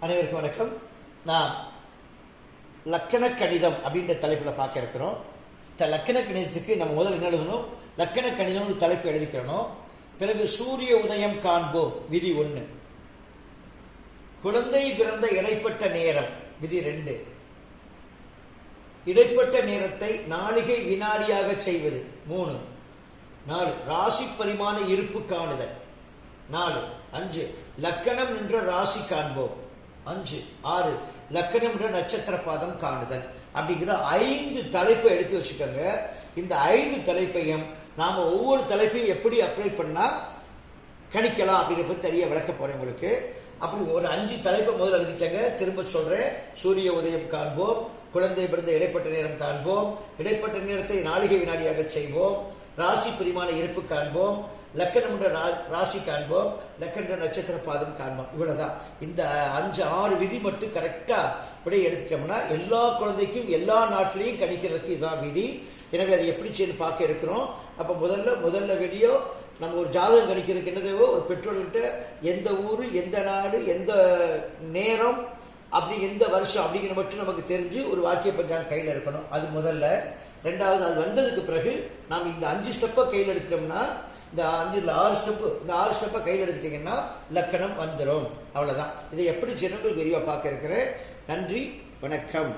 அனைவருக்கும் வணக்கம். நான் லக்கண கணிதம் அப்படின்ற தலைப்பில் பார்க்க இருக்கிறோம். லக்கண கணிதத்துக்கு நம்ம முதல்ல என்ன எழுதணும்? லக்கண கணிதம்னு தலைப்பு எழுதிக்கிறணும். பிறகு சூரிய உதயம் காண்போம் விதி 1, குழந்தை பிறந்த இடைப்பட்ட நேரம் விதி 2, இடைப்பட்ட நேரத்தை நாளிகை வினாடியாக செய்வது 3, 4 ராசி பரிமாண இருப்பு காணுதல் 4, 5 லக்கணம் என்ற ராசி காண்போம் 5, 6 லக்கணம் என்ற நட்சத்திர பாதம் காணுதல் அப்படிங்கிற 5 தலைப்பை எடுத்து வச்சுக்கோங்க. இந்த 5 தலைப்பையும் நாம ஒவ்வொரு தலைப்பையும் எப்படி அப்ளை பண்ணா கணிக்கலாம் அப்படிங்கிற பற்றி தெரிய விளக்க போறேன் உங்களுக்கு. அப்படி ஒரு 5 தலைப்பை முதல்ல எழுதிக்கங்க. திரும்ப சொல்றேன். சூரிய உதயம் காண்போம், குழந்தை பிறந்த இடைப்பட்ட நேரம் காண்போம், இடைப்பட்ட நேரத்தை நாளிகை வினாடியாக செய்வோம், ராசி பரிமாண இருப்பு காண்போம், லக்கணம் என்ற ராசி காண்போம், லக்கண நட்சத்திர பாதம் காண்போம். இவ்வளவுதான். இந்த 5, 6 விதி மட்டும் கரெக்டா விடை எடுத்துட்டோம்னா எல்லா குழந்தைக்கும் எல்லா நாட்டிலையும் கணிக்கிறதுக்கு இதுதான் விதி. எனவே அதை எப்படி செய்து பார்க்க இருக்கிறோம். அப்ப முதல்ல வீடியோ நம்ம ஒரு ஜாதகம் கணிக்கிறதுக்கு என்ன தேவை? ஒரு பெற்றோர்கிட்ட எந்த ஊரு, எந்த நாடு, எந்த நேரம், அப்படி எந்த வருஷம் அப்படிங்கிற மட்டும் நமக்கு தெரிஞ்சு ஒரு வாக்கிய பஞ்சாங்கம் கையில் இருக்கணும். அது முதல்ல. ரெண்டாவது, அது வந்ததுக்கு பிறகு நாம் இந்த 5 ஸ்டெப்பை கையில் எடுத்துட்டோம்னா, இந்த 6 ஸ்டெப்பை கையில் எடுத்துட்டீங்கன்னா லக்கணம் வந்துடும். அவ்வளவுதான். இதை எப்படி ஜெனரல் விரிவாக பார்க்க இருக்கிறேன். நன்றி, வணக்கம்.